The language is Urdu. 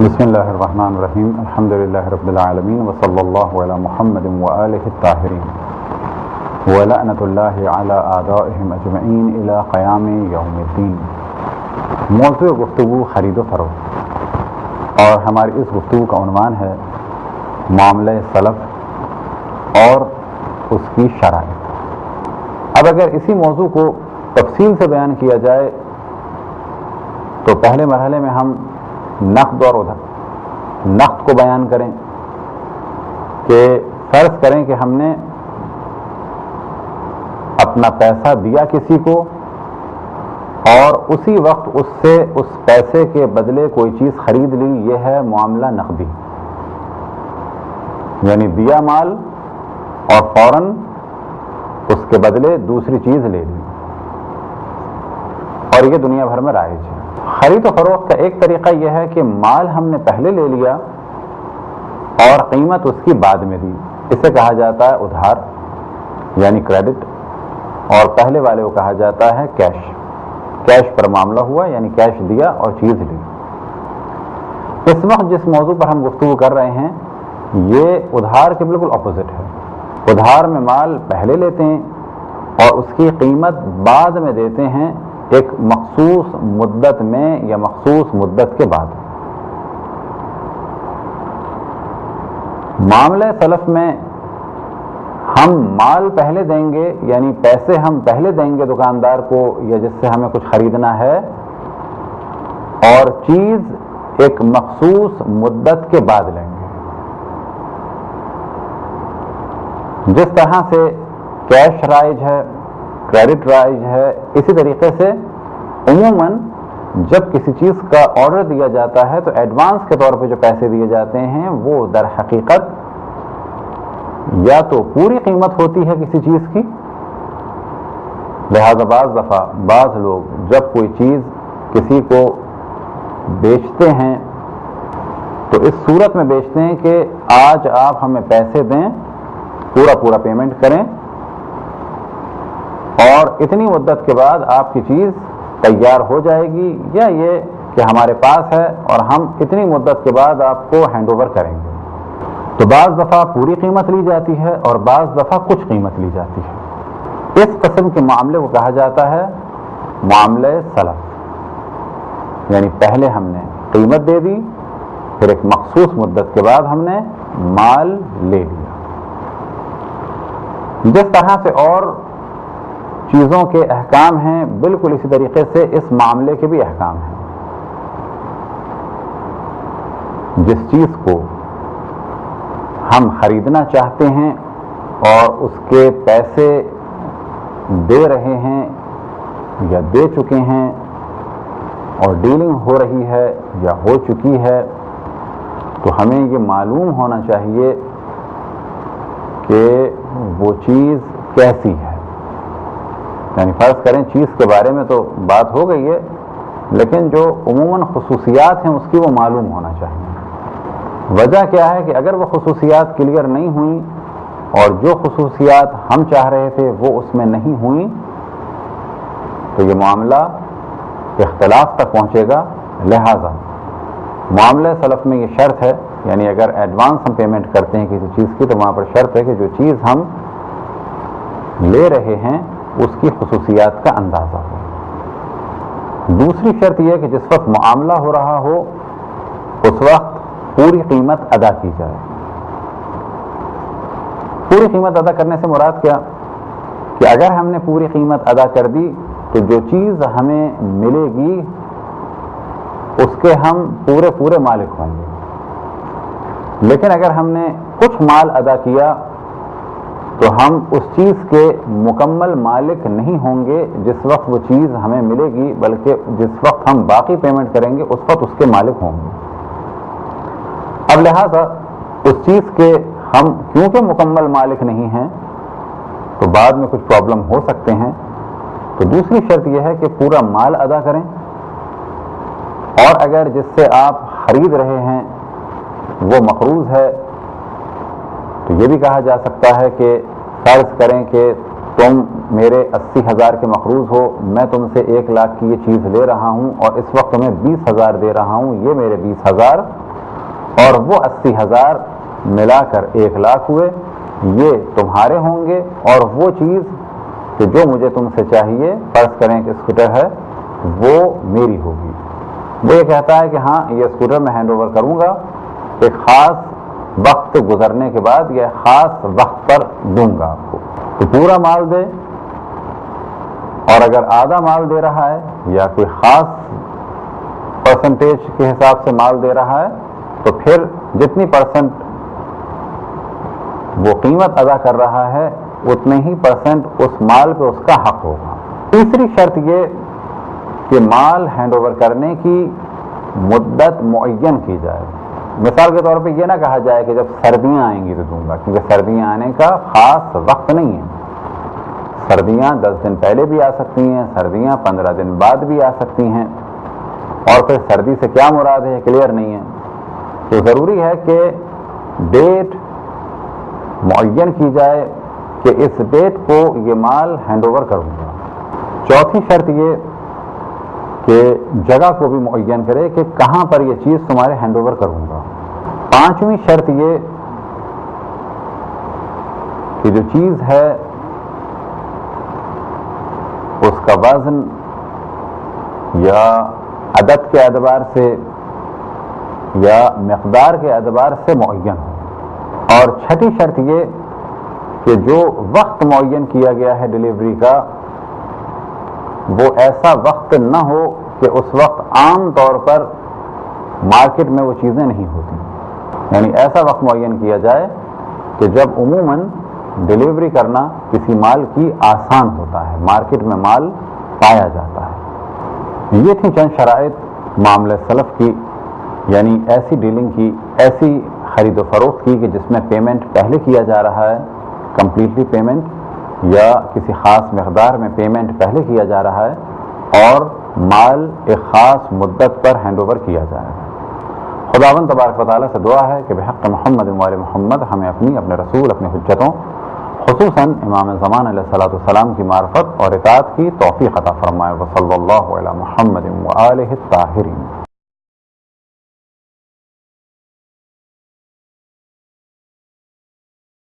بسم اللہ الرحمن الرحیم الحمدللہ رب العالمین وصلی اللہ علی محمد وآلہ الطاہرین ولعنۃ اللہ علی اعدائہم اجمعین الی قیام یوم الدین۔ موضوع گفتگو خرید و فروخت، اور ہماری اس گفتگو کا عنوان ہے معاملہ سلف اور اس کی شرائط۔ اب اگر اسی موضوع کو تفصیل سے بیان کیا جائے تو پہلے مرحلے میں ہم نقد اور نقد کو بیان کریں کہ فرض کریں کہ ہم نے اپنا پیسہ دیا کسی کو اور اسی وقت اس سے اس پیسے کے بدلے کوئی چیز خرید لی، یہ ہے معاملہ نقدی، یعنی دیا مال اور فوراً اس کے بدلے دوسری چیز لے لی، اور یہ دنیا بھر میں رائج ہے۔ خرید و فروخت کا ایک طریقہ یہ ہے کہ مال ہم نے پہلے لے لیا اور قیمت اس کی بعد میں دی، اسے کہا جاتا ہے ادھار یعنی کریڈٹ، اور پہلے والے کو کہا جاتا ہے کیش۔ کیش پر معاملہ ہوا یعنی کیش دیا اور چیز لی۔ اس وقت جس موضوع پر ہم گفتگو کر رہے ہیں یہ ادھار کے بالکل اپوزٹ ہے۔ ادھار میں مال پہلے لیتے ہیں اور اس کی قیمت بعد میں دیتے ہیں، ایک مخصوص مدت میں یا مخصوص مدت کے بعد۔ معاملہ سلف میں ہم مال پہلے دیں گے، یعنی پیسے ہم پہلے دیں گے دکاندار کو یا جس سے ہمیں کچھ خریدنا ہے، اور چیز ایک مخصوص مدت کے بعد لیں گے۔ جس طرح سے کیش رائج ہے، کریڈٹ رائج ہے، اسی طریقے سے عموماً جب کسی چیز کا آرڈر دیا جاتا ہے تو ایڈوانس کے طور پہ جو پیسے دیے جاتے ہیں وہ در حقیقت یا تو پوری قیمت ہوتی ہے کسی چیز کی، لہذا بعض دفعہ بعض لوگ جب کوئی چیز کسی کو بیچتے ہیں تو اس صورت میں بیچتے ہیں کہ آج آپ ہمیں پیسے دیں، پورا پیمنٹ کریں، اور اتنی مدت کے بعد آپ کی چیز تیار ہو جائے گی، یا یہ کہ ہمارے پاس ہے اور ہم اتنی مدت کے بعد آپ کو ہینڈ اوور کریں گے۔ تو بعض دفعہ پوری قیمت لی جاتی ہے اور بعض دفعہ کچھ قیمت لی جاتی ہے۔ اس قسم کے معاملے کو کہا جاتا ہے معاملہ سلف، یعنی پہلے ہم نے قیمت دے دی، پھر ایک مخصوص مدت کے بعد ہم نے مال لے لیا۔ جس طرح سے اور چیزوں کے احکام ہیں، بالکل اسی طریقے سے اس معاملے کے بھی احکام ہیں۔ جس چیز کو ہم خریدنا چاہتے ہیں اور اس کے پیسے دے رہے ہیں یا دے چکے ہیں اور ڈیلنگ ہو رہی ہے یا ہو چکی ہے، تو ہمیں یہ معلوم ہونا چاہیے کہ وہ چیز کیسی ہے۔ یعنی فرض کریں چیز کے بارے میں تو بات ہو گئی ہے، لیکن جو عموماً خصوصیات ہیں اس کی وہ معلوم ہونا چاہیے۔ وجہ کیا ہے کہ اگر وہ خصوصیات کلیئر نہیں ہوئیں اور جو خصوصیات ہم چاہ رہے تھے وہ اس میں نہیں ہوئیں تو یہ معاملہ اختلاف تک پہنچے گا۔ لہذا معاملہ سلف میں یہ شرط ہے، یعنی اگر ایڈوانس ہم پیمنٹ کرتے ہیں کسی چیز کی تو وہاں پر شرط ہے کہ جو چیز ہم لے رہے ہیں اس کی خصوصیات کا اندازہ ہو۔ دوسری شرط یہ کہ جس وقت معاملہ ہو رہا ہو اس وقت پوری قیمت ادا کی جائے۔ پوری قیمت ادا کرنے سے مراد کیا کہ اگر ہم نے پوری قیمت ادا کر دی تو جو چیز ہمیں ملے گی اس کے ہم پورے مالک ہوں گے، لیکن اگر ہم نے کچھ مال ادا کیا تو ہم اس چیز کے مکمل مالک نہیں ہوں گے جس وقت وہ چیز ہمیں ملے گی، بلکہ جس وقت ہم باقی پیمنٹ کریں گے اس وقت اس کے مالک ہوں گے۔ اب لہذا اس چیز کے ہم کیونکہ مکمل مالک نہیں ہیں تو بعد میں کچھ پرابلم ہو سکتے ہیں، تو دوسری شرط یہ ہے کہ پورا مال ادا کریں، اور اگر جس سے آپ خرید رہے ہیں وہ مقروض ہے تو یہ بھی کہا جا سکتا ہے کہ فرض کریں کہ تم میرے 80,000 کے مقروض ہو، میں تم سے 1 لاکھ کی یہ چیز لے رہا ہوں اور اس وقت تمہیں 20,000 دے رہا ہوں، یہ میرے 20,000 اور وہ 80,000 ملا کر 1,00,000 ہوئے، یہ تمہارے ہوں گے، اور وہ چیز کہ جو مجھے تم سے چاہیے، فرض کریں کہ اسکوٹر ہے، وہ میری ہوگی۔ وہ یہ کہتا ہے کہ ہاں یہ اسکوٹر میں ہینڈ اوور کروں گا، ایک خاص وقت گزرنے کے بعد یا خاص وقت پر دوں گا آپ کو، تو پورا مال دے، اور اگر آدھا مال دے رہا ہے یا کوئی خاص پرسنٹیج کے حساب سے مال دے رہا ہے تو پھر جتنی پرسنٹ وہ قیمت ادا کر رہا ہے اتنے ہی پرسنٹ اس مال پہ اس کا حق ہوگا۔ تیسری شرط یہ کہ مال ہینڈ اوور کرنے کی مدت معین کی جائے۔ مثال کے طور پہ یہ نہ کہا جائے کہ جب سردیاں آئیں گی تو دوں گا، کیونکہ سردیاں آنے کا خاص وقت نہیں ہے۔ سردیاں 10 دن پہلے بھی آ سکتی ہیں، سردیاں 15 دن بعد بھی آ سکتی ہیں، اور پھر سردی سے کیا مراد ہے کلیئر نہیں ہے۔ تو ضروری ہے کہ ڈیٹ معین کی جائے کہ اس ڈیٹ کو یہ مال ہینڈ اوور کروں گا۔ چوتھی شرط یہ کہ جگہ کو بھی معین کرے کہ کہاں پر یہ چیز تمہارے ہینڈ اوور کروں گا۔ پانچویں شرط یہ کہ جو چیز ہے اس کا وزن یا عدد کے اعتبار سے یا مقدار کے اعتبار سے معین ہو۔ اور چھٹی شرط یہ کہ جو وقت معین کیا گیا ہے ڈیلیوری کا وہ ایسا وقت نہ ہو کہ اس وقت عام طور پر مارکیٹ میں وہ چیزیں نہیں ہوتی، یعنی ایسا وقت معین کیا جائے کہ جب عموماً ڈیلیوری کرنا کسی مال کی آسان ہوتا ہے، مارکیٹ میں مال پایا جاتا ہے۔ یہ تھی چند شرائط معاملہ سلف کی، یعنی ایسی ڈیلنگ کی، ایسی خرید و فروخت کی کہ جس میں پیمنٹ پہلے کیا جا رہا ہے، کمپلیٹلی پیمنٹ، یا کسی خاص مقدار میں پیمنٹ پہلے کیا جا رہا ہے اور مال ایک خاص مدت پر ہینڈ اوور کیا جا رہا ہے۔ خداوند تبارک و تعالیٰ سے دعا ہے کہ بحق محمد و آل محمد ہمیں اپنے رسول، اپنے حجتوں، خصوصاً امام زمان علیہ الصلوۃ والسلام کی معرفت اور اطاعت کی توفیق عطا فرمائے۔ وصلی اللہ علی محمد و آلہ الطاہرین۔